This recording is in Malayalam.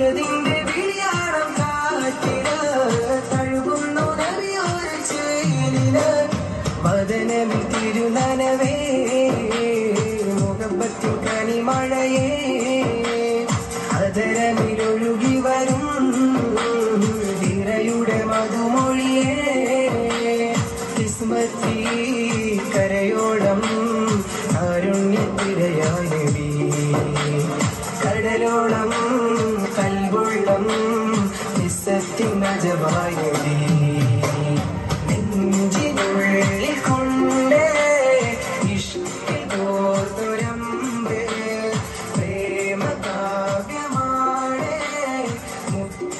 അഹദിന്റെ വിളിയാളം കാറ്റില് തഴുകുന്നു നബിയോര ചേലില് വദനമിൽ തിരുനനവേ മുഹബത്തിൻ കനിമഴയേ അതരമിലൊഴുകി വരും ധിരയുടെ മധുമൊഴിയേ കിസ്മത്തി കരയോളം കാരുണ്യത്തിരയായ നബി കടലോളം കൽവുള്ളം നിസ്സത്തിൻ നജവായ നബി നെഞ്ചിനുള്ളിൽ കൊണ്ട് ഇഷ്കിൽ തോർത്തുരമ്പ് പ്രേമ കാവ്യമാണ് മുത്ത്